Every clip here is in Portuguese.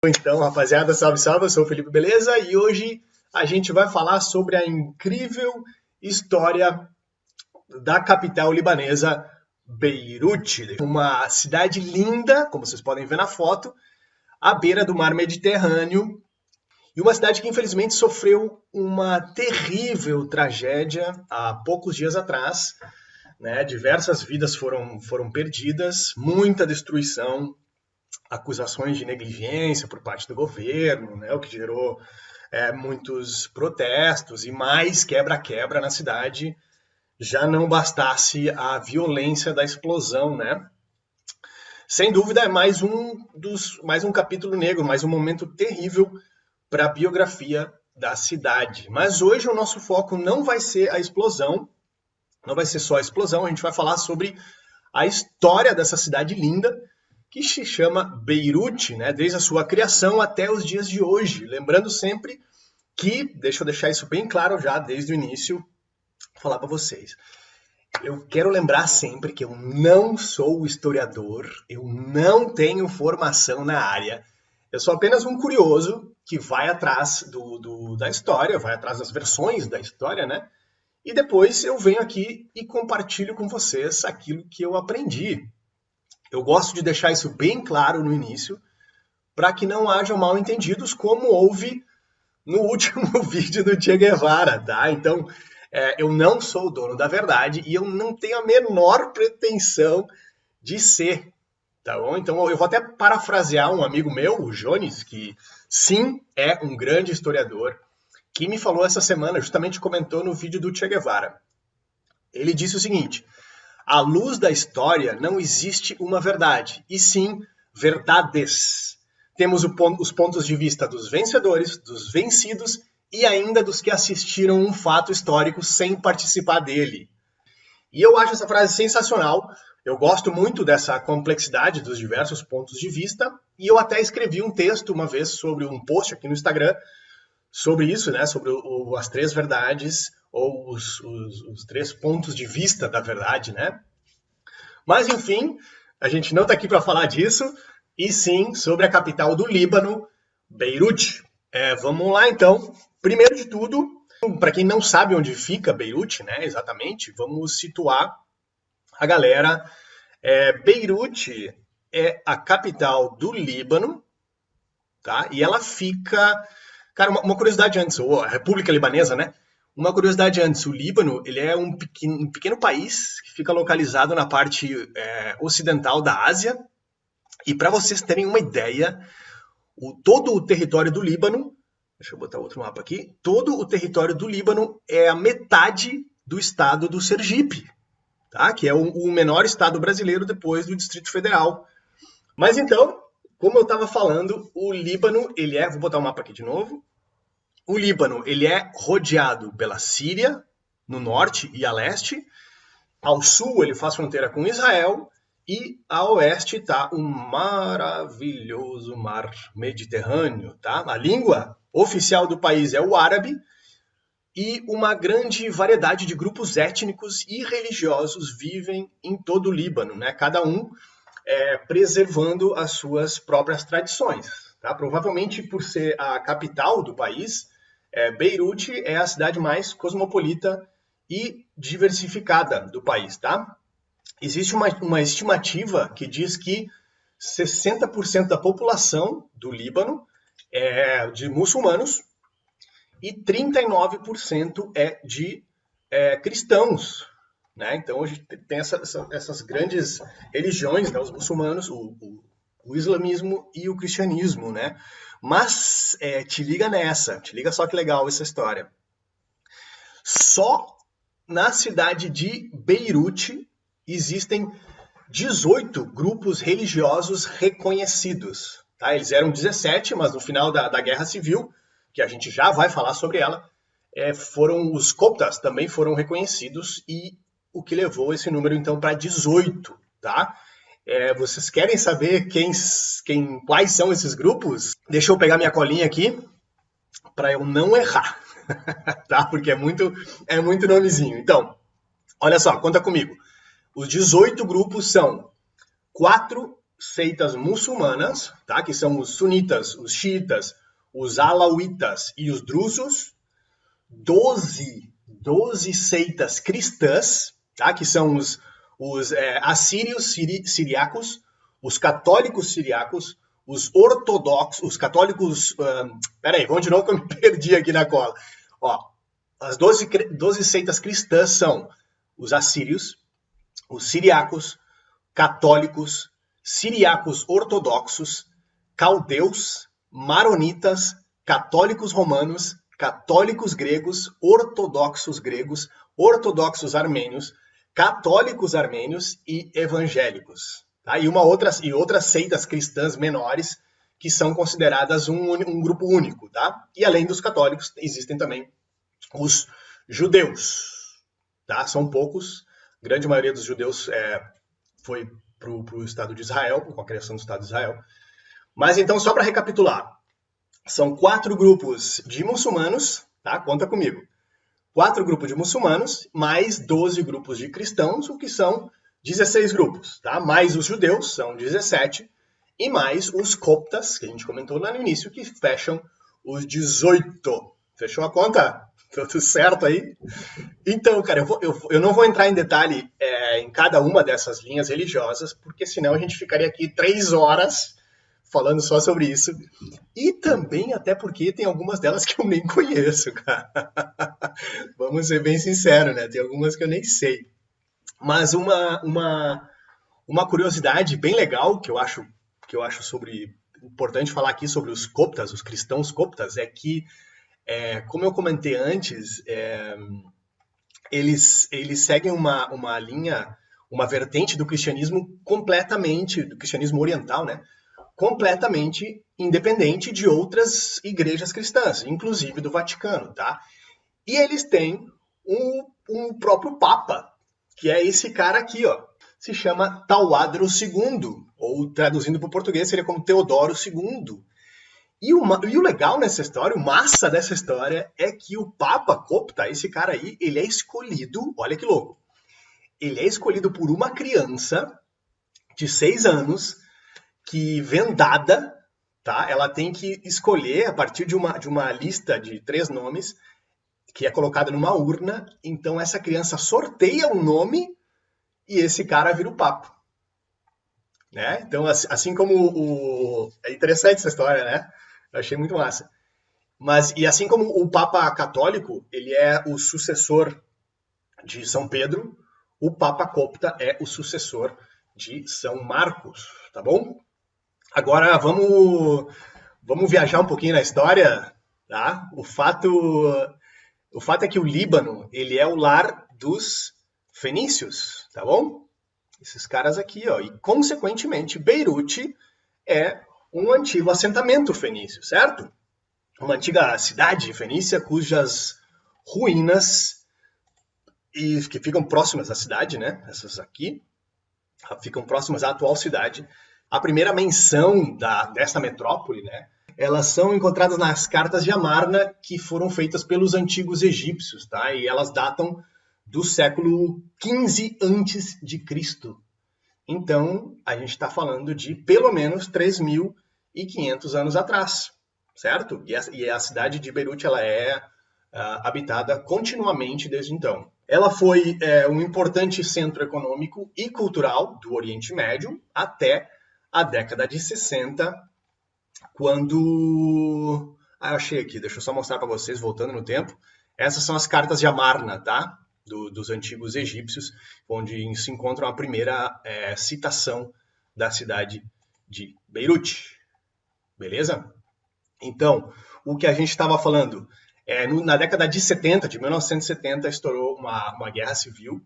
Então, rapaziada, salve, salve, eu sou o Felipe Beleza e hoje a gente vai falar sobre a incrível história da capital libanesa, Beirute, uma cidade linda, como vocês podem ver na foto, à beira do mar Mediterrâneo, e uma cidade que infelizmente sofreu uma terrível tragédia há poucos dias atrás, né? Diversas vidas foram perdidas, muita destruição, acusações de negligência por parte do governo, né, o que gerou muitos protestos e mais quebra-quebra na cidade, já não bastasse a violência da explosão, né? Sem dúvida é mais um capítulo negro, mais um momento terrível para a biografia da cidade. Mas hoje o nosso foco não vai ser a explosão, não vai ser só a explosão, a gente vai falar sobre a história dessa cidade linda, que se chama Beirute, né, desde a sua criação até os dias de hoje. Lembrando sempre que, deixa eu deixar isso bem claro já desde o início, falar para vocês. Eu quero lembrar sempre que eu não sou historiador, eu não tenho formação na área, eu sou apenas um curioso que vai atrás da história, vai atrás das versões da história, né? E depois eu venho aqui e compartilho com vocês aquilo que eu aprendi. Eu gosto de deixar isso bem claro no início, para que não hajam mal entendidos, como houve no último vídeo do Che Guevara, tá? Então, eu não sou o dono da verdade e eu não tenho a menor pretensão de ser, tá bom? Então, eu vou até parafrasear um amigo meu, o Jones, que sim, é um grande historiador, que me falou essa semana, justamente comentou no vídeo do Che Guevara. Ele disse o seguinte: à luz da história não existe uma verdade, e sim verdades. Temos os pontos de vista dos vencedores, dos vencidos e ainda dos que assistiram um fato histórico sem participar dele. E eu acho essa frase sensacional. Eu gosto muito dessa complexidade dos diversos pontos de vista, e eu até escrevi um texto uma vez sobre um post aqui no Instagram sobre isso, né? Sobre as três verdades ou os três pontos de vista da verdade, né? Mas, enfim, a gente não está aqui para falar disso, e sim sobre a capital do Líbano, Beirute. Vamos lá, então. Primeiro de tudo, para quem não sabe onde fica Beirute, né, exatamente, vamos situar a galera. Beirute é a capital do Líbano, tá? E ela fica... Cara, uma curiosidade antes, ou a República Libanesa, né? Uma curiosidade antes, o Líbano ele é um pequeno país que fica localizado na parte ocidental da Ásia. E para vocês terem uma ideia, todo o território do Líbano, deixa eu botar outro mapa aqui, todo o território do Líbano é a metade do estado do Sergipe, tá? Que é o menor estado brasileiro depois do Distrito Federal. Mas então, como eu estava falando, o Líbano, vou botar o mapa aqui de novo. O Líbano, ele é rodeado pela Síria, no norte e a leste. Ao sul, ele faz fronteira com Israel. E a oeste está o maravilhoso mar Mediterrâneo, tá? A língua oficial do país é o árabe. E uma grande variedade de grupos étnicos e religiosos vivem em todo o Líbano, né? Cada um preservando as suas próprias tradições, tá? Provavelmente por ser a capital do país, Beirute é a cidade mais cosmopolita e diversificada do país, tá? Existe uma estimativa que diz que 60% da população do Líbano é de muçulmanos e 39% é de cristãos, né? Então, hoje tem essas grandes religiões, né? Os muçulmanos, o islamismo e o cristianismo, né? Mas te liga só que legal essa história. Só na cidade de Beirute existem 18 grupos religiosos reconhecidos. Tá? Eles eram 17, mas no final da Guerra Civil, que a gente já vai falar sobre ela, os coptas também foram reconhecidos, e o que levou esse número então para 18, tá? Vocês querem saber quais são esses grupos? Deixa eu pegar minha colinha aqui para eu não errar, tá? Porque é muito nomezinho. Então, olha só, conta comigo. Os 18 grupos são 4 seitas muçulmanas, tá? Que são os sunitas, os xiitas, os alauítas e os drusos, 12 seitas cristãs, tá? Que são os assírios siriacos, os católicos siriacos, os ortodoxos, os católicos... peraí, vamos de novo que eu me perdi aqui na cola. Ó, as 12 seitas cristãs são os assírios, os siriacos, católicos, siriacos ortodoxos, caldeus, maronitas, católicos romanos, católicos gregos, ortodoxos armênios, católicos armênios e evangélicos. Tá? E outras seitas cristãs menores que são consideradas um grupo único. Tá? E além dos católicos, existem também os judeus. Tá? São poucos. A grande maioria dos judeus foi para o Estado de Israel, com a criação do Estado de Israel. Mas então, só para recapitular, são 4 grupos de muçulmanos, tá? Conta comigo. 4 grupos de muçulmanos, mais 12 grupos de cristãos, o que são 16 grupos, tá? Mais os judeus, são 17, e mais os coptas, que a gente comentou lá no início, que fecham os 18. Fechou a conta? Tudo certo aí? Então, cara, eu não vou entrar em detalhe em cada uma dessas linhas religiosas, porque senão a gente ficaria aqui 3 horas falando só sobre isso. E também até porque tem algumas delas que eu nem conheço, cara. Vamos ser bem sinceros, né? Tem algumas que eu nem sei. Mas uma curiosidade bem legal que eu acho importante falar aqui sobre os coptas, os cristãos coptas, é que, como eu comentei antes, eles seguem uma linha, uma vertente do cristianismo do cristianismo oriental, né? Completamente independente de outras igrejas cristãs, inclusive do Vaticano, tá? E eles têm um próprio Papa, que é esse cara aqui, ó. Se chama Tauadro II, ou traduzindo para o português seria como Teodoro II. E o legal nessa história, o massa dessa história, é que o Papa Copta, esse cara aí, ele é escolhido, olha que louco, ele é escolhido por uma criança de 6 anos, que vendada, tá? Ela tem que escolher a partir de uma lista de 3 nomes, que é colocada numa urna, então essa criança sorteia um nome e esse cara vira o Papa. Né? Então, assim como é interessante essa história, né? Eu achei muito massa. E assim como o Papa Católico, ele é o sucessor de São Pedro, o Papa Copta é o sucessor de São Marcos, tá bom? Agora vamos viajar um pouquinho na história, tá? O fato é que o Líbano, ele é o lar dos fenícios, tá bom? Esses caras aqui, ó. E, consequentemente, Beirute é um antigo assentamento fenício, certo? Uma antiga cidade fenícia cujas ruínas que ficam próximas à cidade, né? Essas aqui ficam próximas à atual cidade. A primeira menção dessa metrópole, né? Elas são encontradas nas cartas de Amarna, que foram feitas pelos antigos egípcios, tá? E elas datam do século XV a.C. Então, a gente está falando de pelo menos 3.500 anos atrás, certo? E a cidade de Beirute ela é habitada continuamente desde então. Ela foi um importante centro econômico e cultural do Oriente Médio até a década de 60, quando... eu achei aqui, deixa eu só mostrar para vocês, voltando no tempo. Essas são as cartas de Amarna, tá? Dos antigos egípcios, onde se encontra a primeira citação da cidade de Beirute. Beleza? Então, o que a gente estava falando, na década de 70, de 1970, estourou uma guerra civil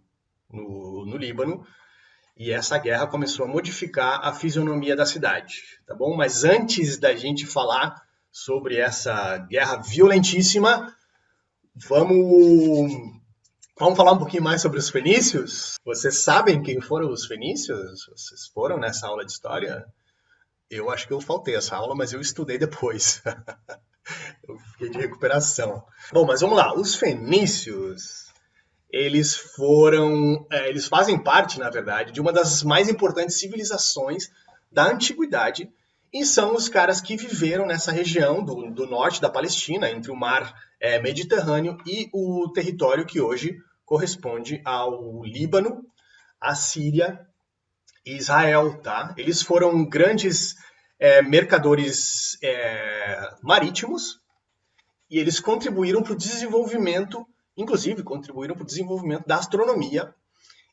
no Líbano, e essa guerra começou a modificar a fisionomia da cidade, tá bom? Mas antes da gente falar sobre essa guerra violentíssima, vamos falar um pouquinho mais sobre os fenícios? Vocês sabem quem foram os fenícios? Vocês foram nessa aula de história? Eu acho que eu faltei essa aula, mas eu estudei depois. Eu fiquei de recuperação. Bom, mas vamos lá. Os fenícios, eles fazem parte, na verdade, de uma das mais importantes civilizações da antiguidade, e são os caras que viveram nessa região do norte da Palestina, entre o mar Mediterrâneo e o território que hoje corresponde ao Líbano, a Síria e Israel. Tá? Eles foram grandes mercadores marítimos, e eles contribuíram para o desenvolvimento, inclusive contribuíram para o desenvolvimento da astronomia,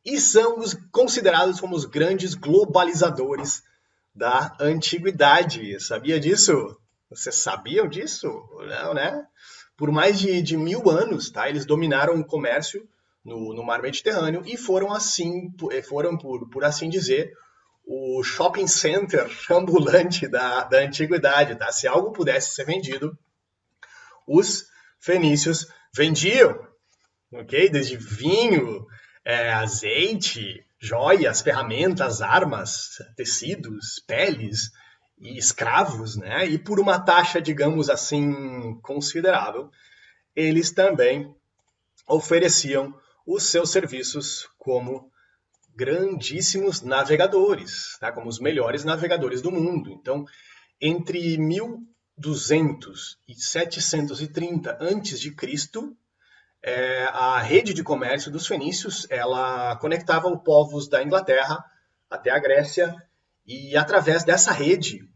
e são considerados como os grandes globalizadores da antiguidade. Sabia disso? Vocês sabiam disso? Não, né? Por mais de 1000 anos, tá? Eles dominaram o comércio no mar Mediterrâneo e foram por assim dizer, o shopping center ambulante da antiguidade. Tá? Se algo pudesse ser vendido, os fenícios vendiam, ok? Desde vinho, azeite, joias, ferramentas, armas, tecidos, peles e escravos, né? E por uma taxa, digamos assim, considerável, eles também ofereciam os seus serviços como grandíssimos navegadores, tá? Como os melhores navegadores do mundo. Então, entre 1200 e 730 a.C., a rede de comércio dos fenícios, ela conectava os povos da Inglaterra até a Grécia, e através dessa rede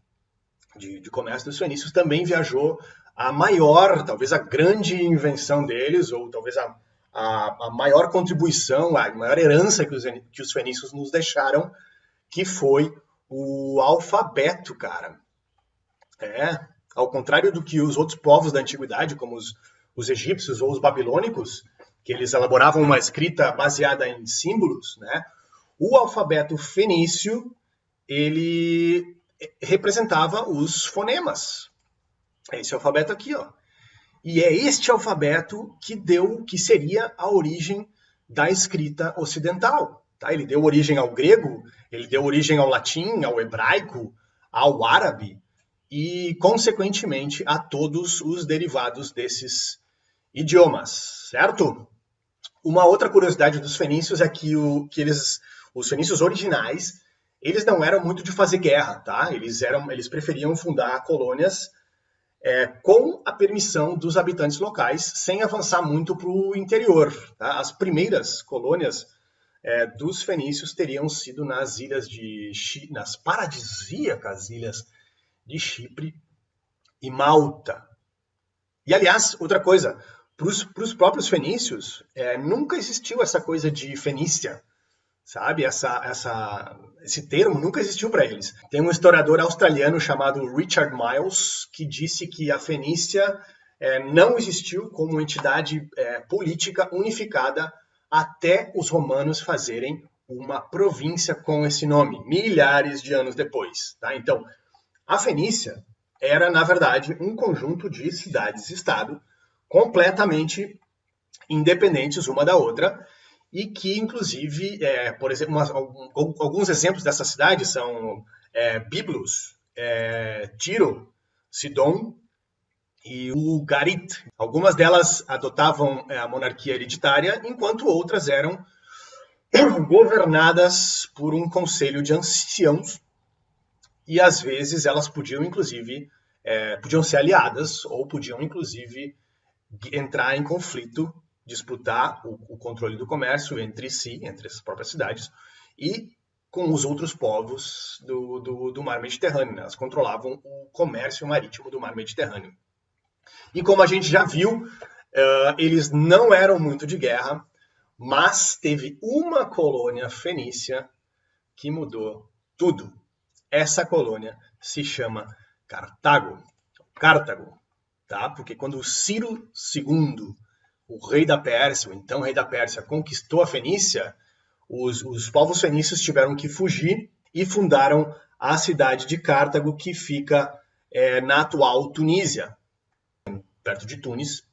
de comércio dos fenícios também viajou a maior, talvez a grande invenção deles, ou talvez a maior contribuição, a maior herança que os fenícios nos deixaram, que foi o alfabeto, cara. Ao contrário do que os outros povos da antiguidade, como os egípcios ou os babilônicos, que eles elaboravam uma escrita baseada em símbolos, né? O alfabeto fenício, ele representava os fonemas. É esse alfabeto aqui, ó. E é este alfabeto que seria a origem da escrita ocidental. Tá? Ele deu origem ao grego, ele deu origem ao latim, ao hebraico, ao árabe e, consequentemente, a todos os derivados desses idiomas, certo? Uma outra curiosidade dos fenícios é que os fenícios originais, eles não eram muito de fazer guerra, tá? Eles preferiam fundar colônias com a permissão dos habitantes locais, sem avançar muito para o interior. Tá? As primeiras colônias dos fenícios teriam sido nas paradisíacas ilhas de Chipre e Malta. E, aliás, outra coisa, para os próprios fenícios, nunca existiu essa coisa de Fenícia, sabe? Esse termo nunca existiu para eles. Tem um historiador australiano chamado Richard Miles que disse que a Fenícia não existiu como entidade política unificada até os romanos fazerem uma província com esse nome, milhares de anos depois. Tá? Então, a Fenícia era, na verdade, um conjunto de cidades-estado completamente independentes uma da outra, e que, inclusive, por exemplo, alguns exemplos dessas cidades são Byblos, Tiro, Sidon e Ugarit. Algumas delas adotavam a monarquia hereditária, enquanto outras eram governadas por um conselho de anciãos, e às vezes elas podiam, inclusive, podiam ser aliadas ou podiam, inclusive, entrar em conflito, disputar o controle do comércio entre si, entre as próprias cidades, e com os outros povos do mar Mediterrâneo. Né? Elas controlavam o comércio marítimo do mar Mediterrâneo. E como a gente já viu, eles não eram muito de guerra, mas teve uma colônia fenícia que mudou tudo. Essa colônia se chama Cartago, tá? Porque quando Ciro II, o rei da Pérsia, o então rei da Pérsia, conquistou a Fenícia, os povos fenícios tiveram que fugir e fundaram a cidade de Cartago, que fica na atual Tunísia, perto de Tunis.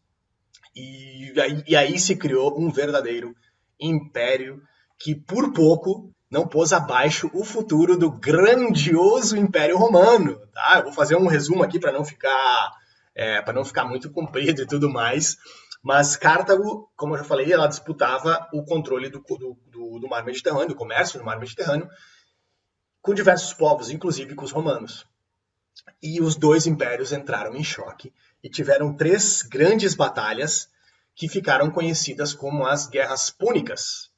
E aí se criou um verdadeiro império que, por pouco, não pôs abaixo o futuro do grandioso Império Romano. Tá? Eu vou fazer um resumo aqui para não ficar muito comprido e tudo mais. Mas Cartago, como eu já falei, ela disputava o controle do mar Mediterrâneo, do comércio no mar Mediterrâneo. com diversos povos, inclusive com os romanos. E os dois impérios entraram em choque e tiveram 3 grandes batalhas que ficaram conhecidas como as Guerras Púnicas.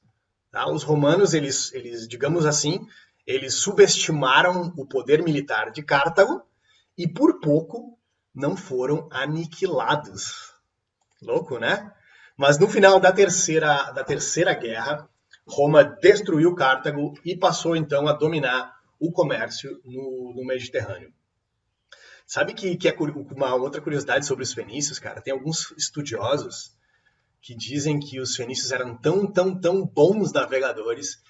Tá? Os romanos, eles, digamos assim, eles subestimaram o poder militar de Cartago e por pouco não foram aniquilados. Louco, né? Mas no final da terceira guerra, Roma destruiu Cartago e passou então a dominar o comércio no Mediterrâneo. Sabe que é uma outra curiosidade sobre os fenícios, cara? Tem alguns estudiosos que dizem que os fenícios eram tão bons navegadores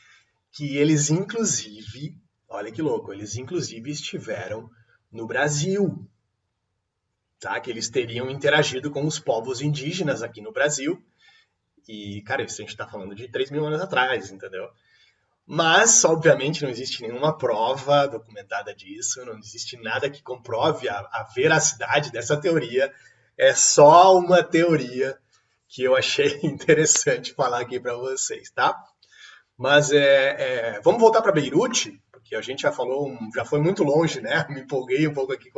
que eles inclusive, olha que louco, eles inclusive estiveram no Brasil, tá? Que eles teriam interagido com os povos indígenas aqui no Brasil. E, cara, isso a gente está falando de 3.000 anos atrás, entendeu? Mas, obviamente, não existe nenhuma prova documentada disso, não existe nada que comprove a veracidade dessa teoria. É só uma teoria que eu achei interessante falar aqui para vocês, tá? Mas vamos voltar para Beirute, porque a gente já foi muito longe, né? Me empolguei um pouco aqui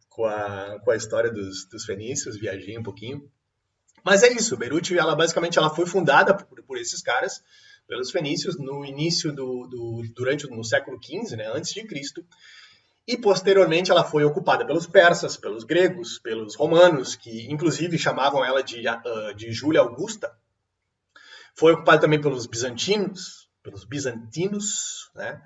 com a história dos fenícios, viajei um pouquinho. Mas é isso, Beirute, basicamente ela foi fundada por esses caras, pelos fenícios, no início no século XV, né, antes de Cristo, e posteriormente ela foi ocupada pelos persas, pelos gregos, pelos romanos, que inclusive chamavam ela de Júlia Augusta. Foi ocupada também pelos bizantinos, né?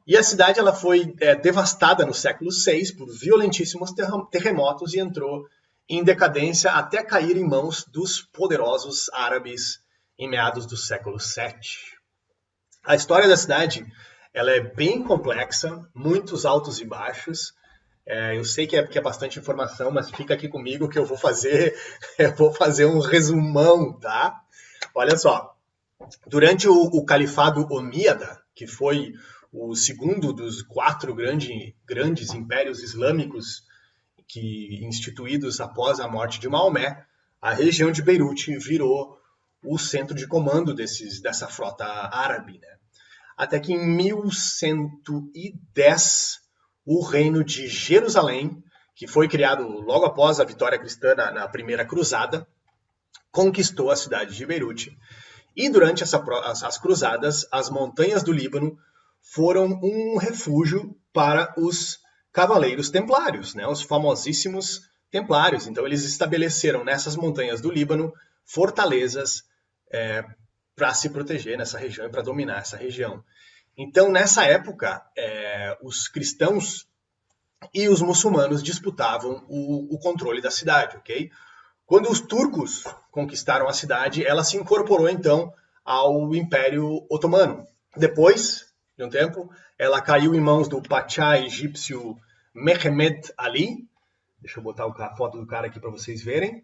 E a cidade ela foi devastada no século VI por violentíssimos terremotos e entrou em decadência até cair em mãos dos poderosos árabes em meados do século VII. A história da cidade ela é bem complexa, muitos altos e baixos. Eu sei que é bastante informação, mas fica aqui comigo que eu vou fazer um resumão, tá? Olha só, durante o Califado Omíada, que foi o segundo dos 4 grandes impérios islâmicos instituídos após a morte de Maomé, a região de Beirute virou o centro de comando dessa frota árabe, né? Até que em 1110, o reino de Jerusalém, que foi criado logo após a vitória cristã na Primeira Cruzada, conquistou a cidade de Beirute. E durante as cruzadas, as montanhas do Líbano foram um refúgio para os cavaleiros templários, né? Os famosíssimos templários. Então eles estabeleceram nessas montanhas do Líbano fortalezas para se proteger nessa região e para dominar essa região. Então nessa época os cristãos e os muçulmanos disputavam o controle da cidade, ok? Quando os turcos conquistaram a cidade, ela se incorporou então ao Império Otomano. Depois de um tempo, ela caiu em mãos do Pachá egípcio Mehmed Ali. Deixa eu botar a foto do cara aqui para vocês verem.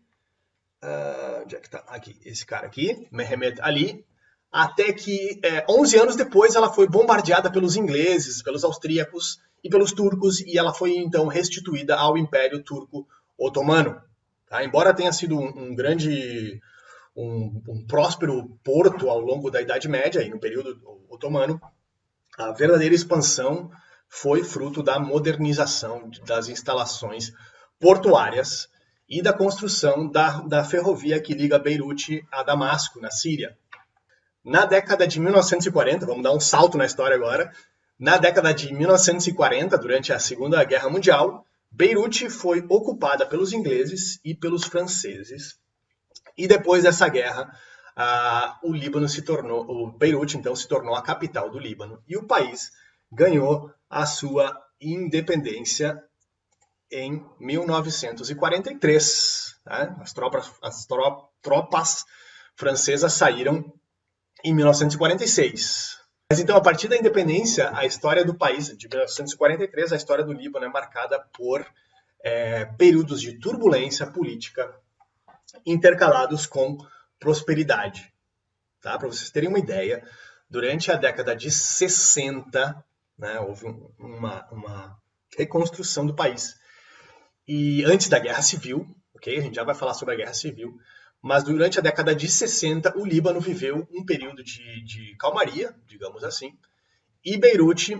Onde é que tá? Aqui, esse cara aqui, Mehmed Ali. Até que 11 anos depois ela foi bombardeada pelos ingleses, pelos austríacos e pelos turcos, e ela foi então restituída ao Império Turco Otomano. Tá? Embora tenha sido um próspero porto ao longo da Idade Média e no período otomano, a verdadeira expansão foi fruto da modernização das instalações portuárias e da construção da ferrovia que liga Beirute a Damasco, na Síria. Na década de 1940, vamos dar um salto na história agora, na década de 1940, durante a Segunda Guerra Mundial, Beirute foi ocupada pelos ingleses e pelos franceses. E depois dessa guerra, o Beirute então se tornou a capital do Líbano e o país ganhou a sua independência em 1943. Tá? As tropas francesas saíram em 1946. Mas então, a partir da independência, a história do país, de 1943, a história do Líbano é marcada por períodos de turbulência política intercalados com prosperidade. Tá? Para vocês terem uma ideia, durante a década de 60, né, houve uma reconstrução do país. E antes da Guerra Civil, okay? A gente já vai falar sobre a Guerra Civil, mas durante a década de 60, o Líbano viveu um período de calmaria, digamos assim, e Beirute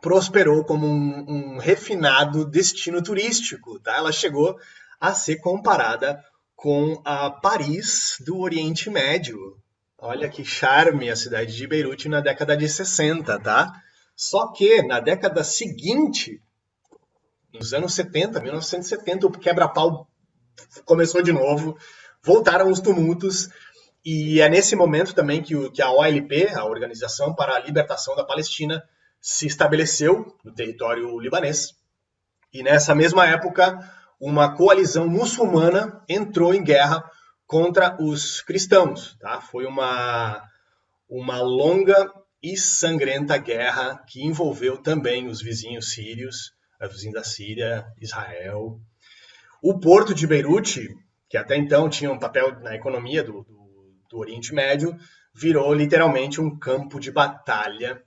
prosperou como um refinado destino turístico. Tá? Ela chegou a ser comparada com a Paris do Oriente Médio. Olha que charme a cidade de Beirute na década de 60, tá? Só que na década seguinte, nos anos 70, 1970, o quebra-pau começou de novo, voltaram os tumultos, e é nesse momento também que a OLP, a Organização para a Libertação da Palestina, se estabeleceu no território libanês. E nessa mesma época, uma coalizão muçulmana entrou em guerra contra os cristãos. Tá? Foi uma longa e sangrenta guerra que envolveu também os vizinhos sírios, os vizinhos da Síria, Israel. O porto de Beirute, que até então tinha um papel na economia do Oriente Médio, virou literalmente um campo de batalha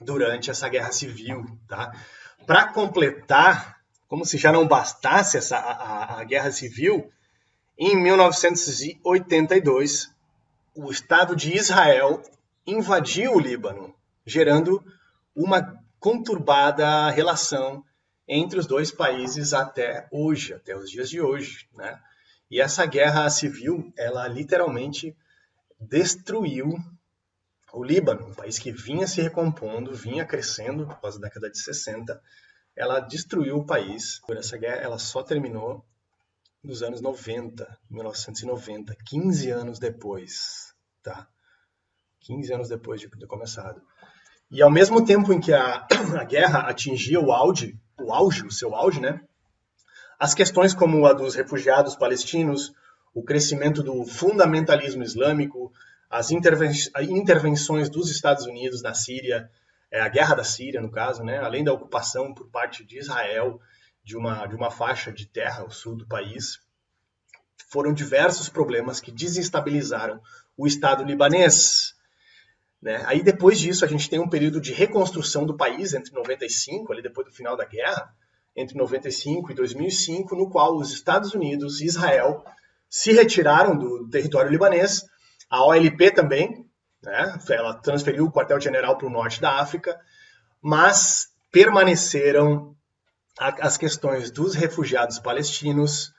durante essa guerra civil. Tá? Para completar, como se já não bastasse a guerra civil, em 1982, o Estado de Israel invadiu o Líbano, gerando uma conturbada relação entre os dois países até hoje, até os dias de hoje, né? E essa guerra civil, ela literalmente destruiu o Líbano, um país que vinha se recompondo, vinha crescendo após a década de 60. Ela destruiu o país. Por essa guerra, ela só terminou nos anos 90, 1990, 15 anos depois, tá? 15 anos depois de ter começado. E ao mesmo tempo em que a guerra atingia o seu auge, né? As questões como a dos refugiados palestinos, o crescimento do fundamentalismo islâmico, as intervenções dos Estados Unidos na Síria, a guerra da Síria, no caso, né? Além da ocupação por parte de Israel de uma faixa de terra ao sul do país, foram diversos problemas que desestabilizaram o Estado libanês. Né? Aí depois disso a gente tem um período de reconstrução do país entre 95, ali depois do final da guerra, entre 95 e 2005, no qual os Estados Unidos e Israel se retiraram do território libanês, a OLP também, né? Ela transferiu o quartel-general para o norte da África, mas permaneceram as questões dos refugiados palestinos,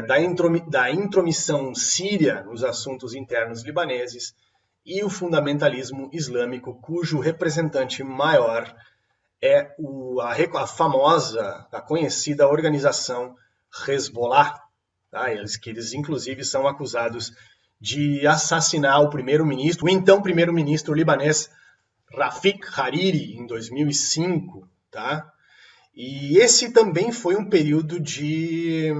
da intromissão síria nos assuntos internos libaneses e o fundamentalismo islâmico, cujo representante maior é a famosa, a conhecida organização Hezbollah. Tá? Eles inclusive são acusados de assassinar o então primeiro-ministro libanês Rafik Hariri em 2005, tá? E esse também foi um período de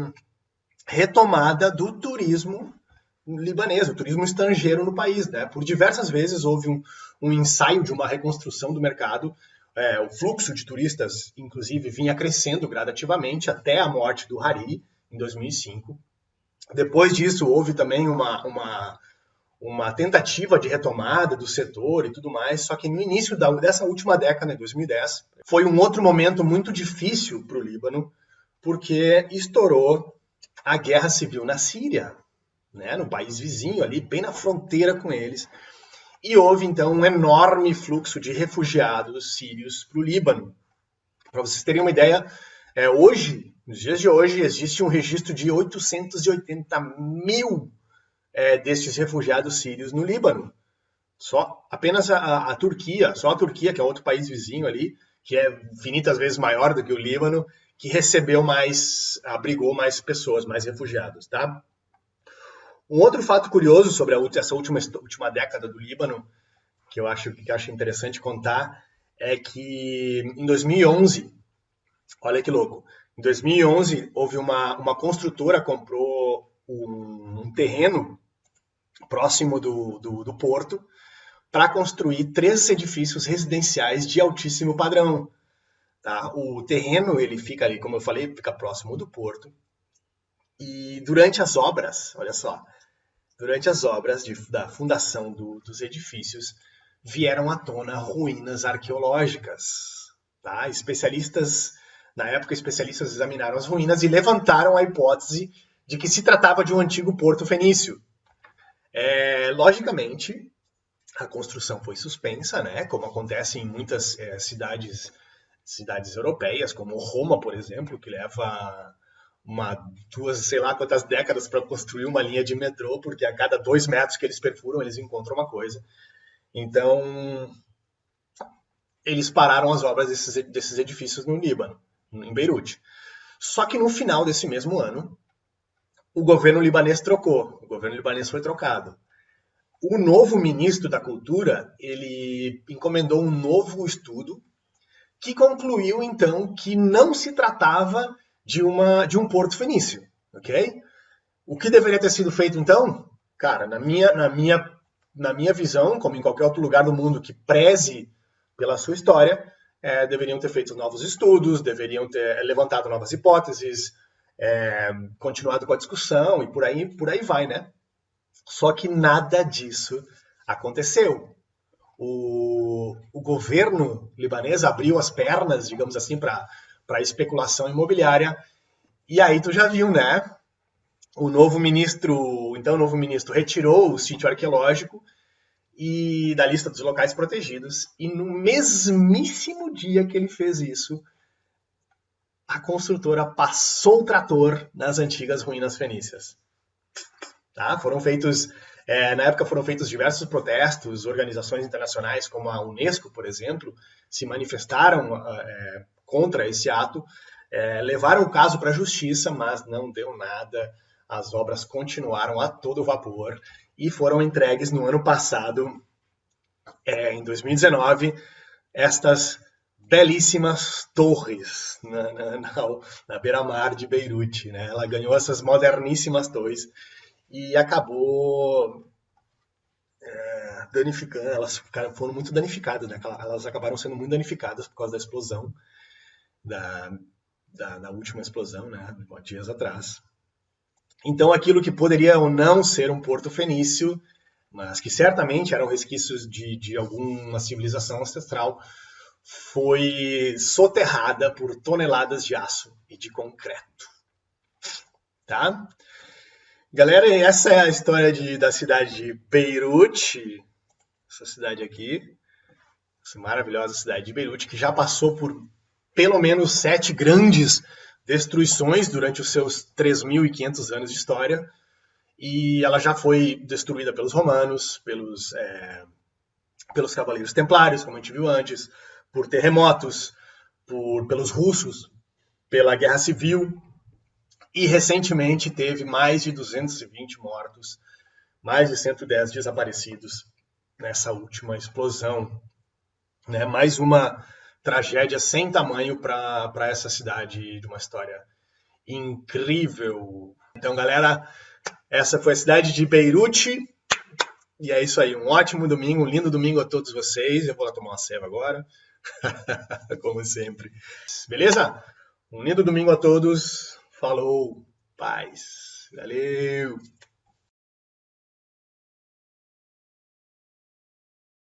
retomada do turismo libanês, o turismo estrangeiro no país, né? Por diversas vezes houve um ensaio de uma reconstrução do mercado, o fluxo de turistas, inclusive, vinha crescendo gradativamente até a morte do Hariri, em 2005. Depois disso, houve também uma tentativa de retomada do setor e tudo mais, só que no início dessa última década, em 2010, foi um outro momento muito difícil para o Líbano, porque estourou a guerra civil na Síria, né, no país vizinho ali, bem na fronteira com eles, e houve então um enorme fluxo de refugiados sírios para o Líbano. Para vocês terem uma ideia, hoje, nos dias de hoje, existe um registro de 880 mil destes refugiados sírios no Líbano. Apenas a Turquia, só a Turquia, que é outro país vizinho ali, que é infinitas vezes maior do que o Líbano, que abrigou mais pessoas, mais refugiados, tá? Um outro fato curioso sobre essa última década do Líbano, que eu acho interessante contar, é que em 2011, olha que louco, em 2011 houve uma construtora comprou um terreno próximo do porto para construir 3 edifícios residenciais de altíssimo padrão. Tá? O terreno, ele fica ali, como eu falei, fica próximo do porto. E durante as obras, olha só, da fundação dos edifícios, vieram à tona ruínas arqueológicas. Tá? Na época, especialistas examinaram as ruínas e levantaram a hipótese de que se tratava de um antigo porto fenício. Logicamente, a construção foi suspensa, né? Como acontece em muitas cidades europeias, como Roma, por exemplo, que leva duas, sei lá quantas décadas para construir uma linha de metrô, porque a cada 2 metros que eles perfuram, eles encontram uma coisa. Então, eles pararam as obras desses edifícios no Líbano, em Beirute. Só que no final desse mesmo ano, o governo libanês trocou, o governo libanês foi trocado. O novo ministro da Cultura, ele encomendou um novo estudo que concluiu, então, que não se tratava de um porto fenício, ok? O que deveria ter sido feito, então? Cara, na minha visão, como em qualquer outro lugar do mundo que preze pela sua história, deveriam ter feito novos estudos, deveriam ter levantado novas hipóteses, continuado com a discussão e por aí vai, né? Só que nada disso aconteceu. O governo libanês abriu as pernas, digamos assim, para a especulação imobiliária. E aí tu já viu, né? O novo ministro retirou o sítio arqueológico e da lista dos locais protegidos. E no mesmíssimo dia que ele fez isso, a construtora passou o trator nas antigas ruínas fenícias. Tá? Na época foram feitos diversos protestos, organizações internacionais como a Unesco, por exemplo, se manifestaram contra esse ato, levaram o caso para a justiça, mas não deu nada, as obras continuaram a todo vapor e foram entregues no ano passado, em 2019, estas belíssimas torres na beira-mar de Beirute. Né? Ela ganhou essas moderníssimas torres e acabou danificando, elas foram muito danificadas, né? Elas acabaram sendo muito danificadas por causa da explosão, da última explosão, né? Dias atrás. Então, aquilo que poderia ou não ser um porto fenício, mas que certamente eram resquícios de alguma civilização ancestral, foi soterrada por toneladas de aço e de concreto. Tá? Galera, essa é a história da cidade de Beirute, essa cidade aqui, essa maravilhosa cidade de Beirute, que já passou por pelo menos 7 grandes destruições durante os seus 3.500 anos de história, e ela já foi destruída pelos romanos, pelos cavaleiros templários, como a gente viu antes, por terremotos, pelos russos, pela guerra civil, e recentemente teve mais de 220 mortos, mais de 110 desaparecidos nessa última explosão. Né? Mais uma tragédia sem tamanho para essa cidade, de uma história incrível. Então, galera, essa foi a cidade de Beirute. E é isso aí, um ótimo domingo, um lindo domingo a todos vocês. Eu vou lá tomar uma ceva agora, como sempre. Beleza? Um lindo domingo a todos. Falou, paz. Valeu.